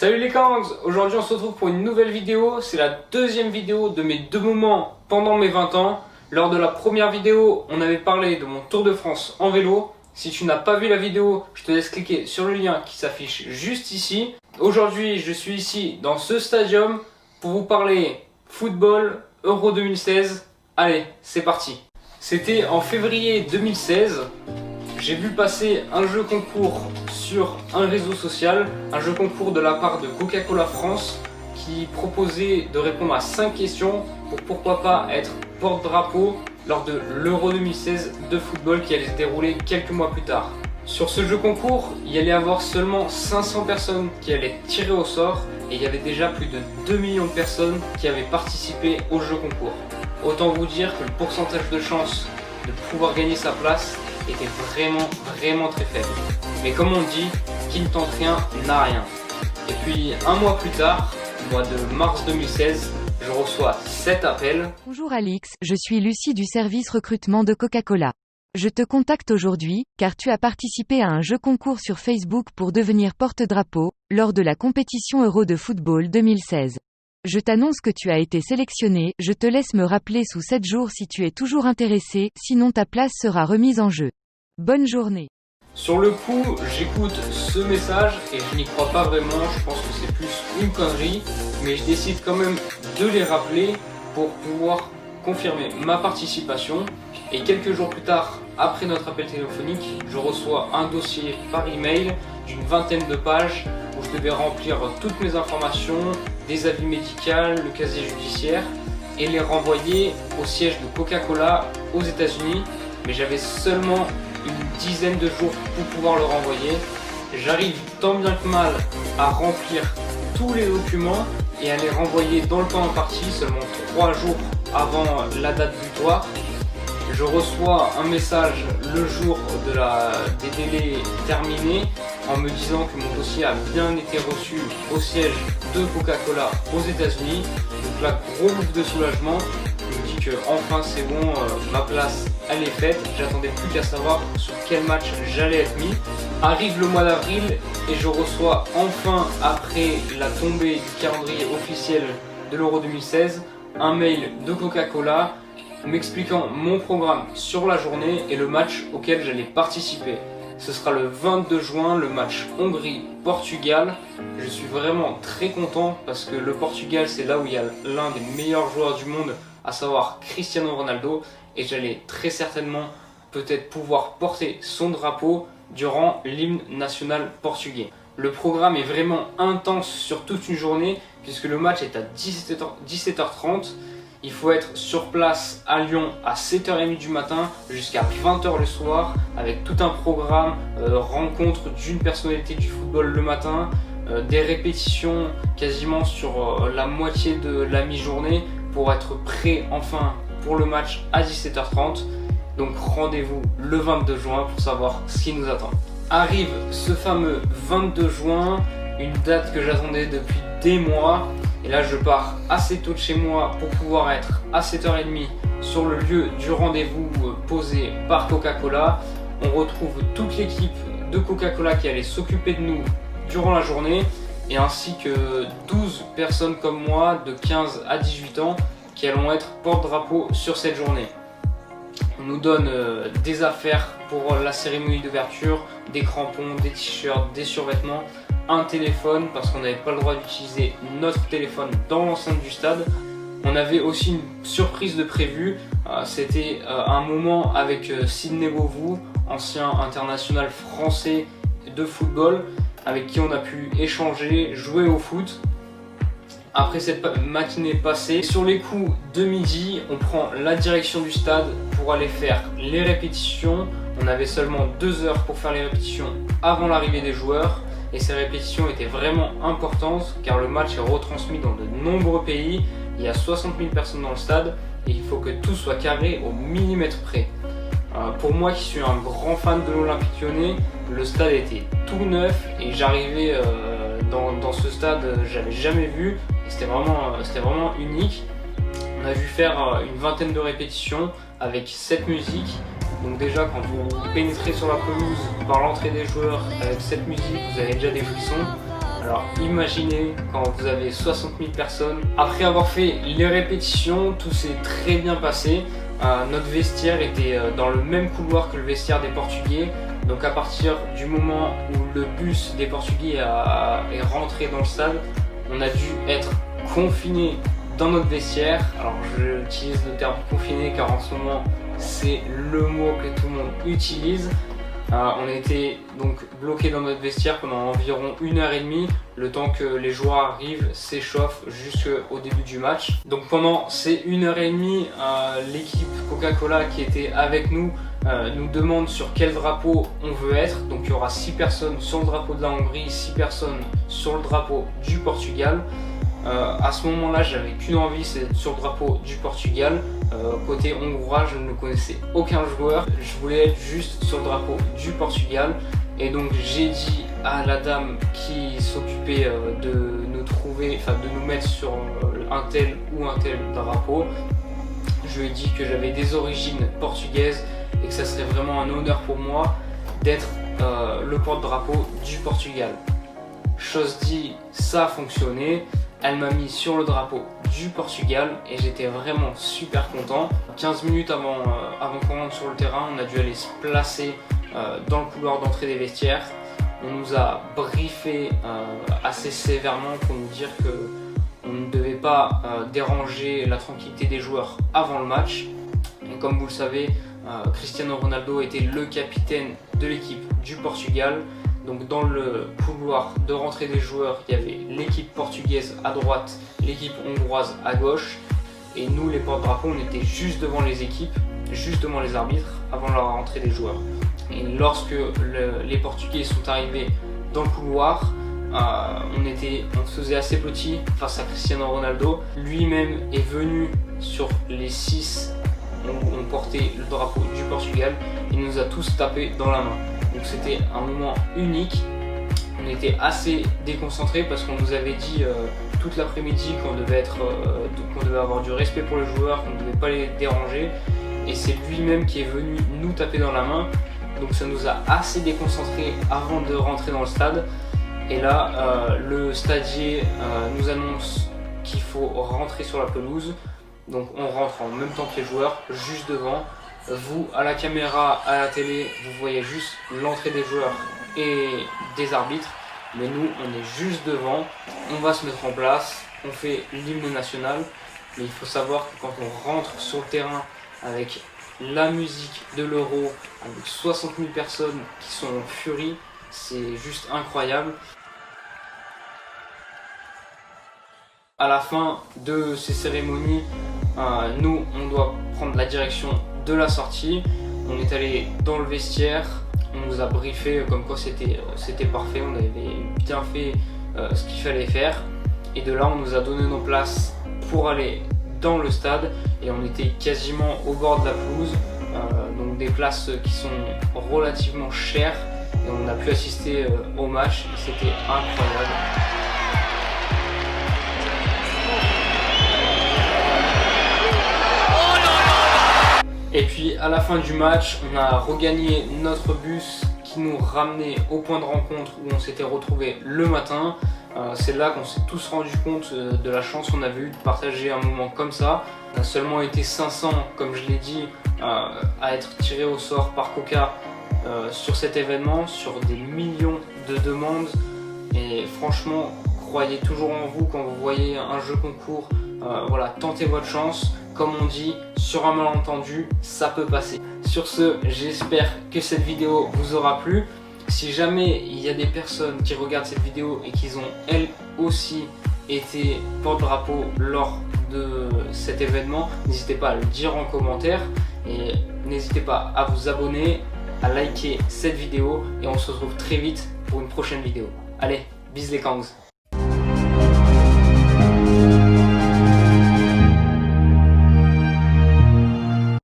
Salut les Kangs, aujourd'hui on se retrouve pour une nouvelle vidéo. C'est la deuxième vidéo de mes deux moments pendant mes 20 ans. Lors de la première vidéo, on avait parlé de mon Tour de France en vélo. Si tu n'as pas vu la vidéo, je te laisse cliquer sur le lien qui s'affiche juste ici. Aujourd'hui, je suis ici dans ce stadium pour vous parler football Euro 2016. Allez, c'est parti. C'était en février 2016. J'ai vu passer un jeu concours sur un réseau social, un jeu concours de la part de Coca-Cola France qui proposait de répondre à 5 questions pour pourquoi pas être porte-drapeau lors de l'Euro 2016 de football qui allait se dérouler quelques mois plus tard. Sur ce jeu concours, il y allait avoir seulement 500 personnes qui allaient tirer au sort et il y avait déjà plus de 2 millions de personnes qui avaient participé au jeu concours. Autant vous dire que le pourcentage de chance de pouvoir gagner sa place était vraiment très faible. Mais comme on dit, qui ne tente rien n'a rien. Et puis un mois plus tard, au mois de mars 2016, je reçois 7 appels. Bonjour Alix, je suis Lucie du service recrutement de Coca-Cola. Je te contacte aujourd'hui, car tu as participé à un jeu concours sur Facebook pour devenir porte-drapeau, lors de la compétition Euro de football 2016. Je t'annonce que tu as été sélectionné, je te laisse me rappeler sous 7 jours si tu es toujours intéressé, sinon ta place sera remise en jeu. Bonne journée. Sur le coup, j'écoute ce message et je n'y crois pas vraiment, je pense que c'est plus une connerie, mais je décide quand même de les rappeler pour pouvoir confirmer ma participation. Et quelques jours plus tard, après notre appel téléphonique, je reçois un dossier par email d'une vingtaine de pages où je devais remplir toutes mes informations, des avis médicaux, le casier judiciaire et les renvoyer au siège de Coca-Cola aux États-Unis. Mais j'avais seulement une dizaine de jours pour pouvoir le renvoyer. J'arrive tant bien que mal à remplir tous les documents et à les renvoyer dans le temps imparti, seulement 3 jours avant la date butoir. Je reçois un message le jour des délais terminés en me disant que mon dossier a bien été reçu au siège de Coca-Cola aux États-Unis. Donc là, gros bouffe de soulagement. Je me dis que enfin c'est bon, ma place elle est faite. J'attendais plus qu'à savoir sur quel match j'allais être mis. Arrive le mois d'avril et je reçois enfin, après la tombée du calendrier officiel de l'Euro 2016, un mail de Coca-Cola m'expliquant mon programme sur la journée et le match auquel j'allais participer. Ce sera le 22 juin, le match Hongrie-Portugal. Je suis vraiment très content parce que le Portugal, c'est là où il y a l'un des meilleurs joueurs du monde, à savoir Cristiano Ronaldo, et j'allais très certainement peut-être pouvoir porter son drapeau durant l'hymne national portugais. Le programme est vraiment intense sur toute une journée puisque le match est à 17h30. Il faut être sur place à Lyon à 7h30 du matin jusqu'à 20h le soir avec tout un programme, rencontre d'une personnalité du football le matin, des répétitions quasiment sur la moitié de la mi-journée pour être prêt enfin pour le match à 17h30. Donc rendez-vous le 22 juin pour savoir ce qui nous attend. Arrive ce fameux 22 juin, une date que j'attendais depuis des mois. Et là je pars assez tôt de chez moi pour pouvoir être à 7h30 sur le lieu du rendez-vous posé par Coca-Cola. On retrouve toute l'équipe de Coca-Cola qui allait s'occuper de nous durant la journée et ainsi que 12 personnes comme moi de 15 à 18 ans qui allons être porte-drapeau sur cette journée. On nous donne des affaires pour la cérémonie d'ouverture, des crampons, des t-shirts, des survêtements, un téléphone parce qu'on n'avait pas le droit d'utiliser notre téléphone dans l'enceinte du stade. On avait aussi une surprise de prévu, c'était un moment avec Sidney Govou, ancien international français de football, avec qui on a pu échanger, jouer au foot. Après cette matinée passée, sur les coups de midi, on prend la direction du stade pour aller faire les répétitions. On avait seulement 2 heures pour faire les répétitions avant l'arrivée des joueurs. Et ces répétitions étaient vraiment importantes car le match est retransmis dans de nombreux pays. Il y a 60 000 personnes dans le stade et il faut que tout soit carré au millimètre près. Pour moi qui suis un grand fan de l'Olympique Lyonnais, le stade était tout neuf et j'arrivais dans ce stade, j'avais jamais vu. C'était vraiment unique. On a dû faire une vingtaine de répétitions avec 7 musiques. Donc déjà quand vous pénétrez sur la pelouse par l'entrée des joueurs avec cette musique, vous avez déjà des frissons. Alors imaginez quand vous avez 60 000 personnes. Après avoir fait les répétitions, tout s'est très bien passé. Notre vestiaire était dans le même couloir que le vestiaire des Portugais. Donc à partir du moment où le bus des Portugais est rentré dans le stade, on a dû être confinés dans notre vestiaire. Alors j'utilise le terme confiné car en ce moment c'est le mot que tout le monde utilise. On a été donc bloqués dans notre vestiaire pendant environ 1h30, le temps que les joueurs arrivent, s'échauffent jusqu'au début du match. Donc pendant ces 1h30, l'équipe Coca-Cola qui était avec nous nous demande sur quel drapeau on veut être. Donc il y aura 6 personnes sur le drapeau de la Hongrie, 6 personnes sur le drapeau du Portugal. À ce moment-là, j'avais qu'une envie, c'est d'être sur le drapeau du Portugal. Côté hongrois, je ne connaissais aucun joueur. Je voulais être juste sur le drapeau du Portugal. Et donc j'ai dit à la dame qui s'occupait de nous trouver, enfin de nous mettre sur un tel ou un tel drapeau. Je lui ai dit que j'avais des origines portugaises et que ça serait vraiment un honneur pour moi d'être le porte-drapeau du Portugal. Chose dit, ça a fonctionné. Elle m'a mis sur le drapeau du Portugal et j'étais vraiment super content. 15 minutes avant qu'on rentre sur le terrain, on a dû aller se placer dans le couloir d'entrée des vestiaires. On nous a briefé assez sévèrement pour nous dire qu'on ne devait pas déranger la tranquillité des joueurs avant le match. Et comme vous le savez, Cristiano Ronaldo était le capitaine de l'équipe du Portugal. Donc dans le couloir de rentrée des joueurs, il y avait l'équipe portugaise à droite, l'équipe hongroise à gauche. Et nous, les porte-drapeaux, on était juste devant les équipes, juste devant les arbitres, avant la rentrée des joueurs. Et lorsque les Portugais sont arrivés dans le couloir, on se faisait assez petit face à Cristiano Ronaldo. Lui-même est venu sur les 6 on portait le drapeau du Portugal. Il nous a tous tapé dans la main. Donc c'était un moment unique. On était assez déconcentrés parce qu'on nous avait dit toute l'après-midi qu'on devait avoir du respect pour les joueurs, qu'on ne devait pas les déranger. Et c'est lui-même qui est venu nous taper dans la main. Donc ça nous a assez déconcentrés avant de rentrer dans le stade. Et là, le stadier nous annonce qu'il faut rentrer sur la pelouse. Donc on rentre en même temps que les joueurs, juste devant. Vous, à la caméra, à la télé, vous voyez juste l'entrée des joueurs et des arbitres. Mais nous, on est juste devant. On va se mettre en place. On fait l'hymne national. Mais il faut savoir que quand on rentre sur le terrain avec la musique de l'Euro, avec 60 000 personnes qui sont en furie, c'est juste incroyable. À la fin de ces cérémonies, nous, on doit prendre la direction de la sortie. On est allé dans le vestiaire, on nous a briefé comme quoi c'était parfait, on avait bien fait ce qu'il fallait faire. Et de là, on nous a donné nos places pour aller dans le stade et on était quasiment au bord de la pelouse, donc des places qui sont relativement chères et on a pu assister au match et c'était incroyable. Et puis à la fin du match, on a regagné notre bus qui nous ramenait au point de rencontre où on s'était retrouvés le matin. C'est là qu'on s'est tous rendu compte de la chance qu'on avait eu de partager un moment comme ça. On a seulement été 500, comme je l'ai dit, à être tirés au sort par Coca sur cet événement, sur des millions de demandes. Et franchement, croyez toujours en vous quand vous voyez un jeu concours. Voilà, tentez votre chance. Comme on dit, sur un malentendu, ça peut passer. Sur ce, j'espère que cette vidéo vous aura plu. Si jamais il y a des personnes qui regardent cette vidéo et qui ont elles aussi été porte-drapeau lors de cet événement, n'hésitez pas à le dire en commentaire et n'hésitez pas à vous abonner, à liker cette vidéo et on se retrouve très vite pour une prochaine vidéo. Allez, bis les kangs!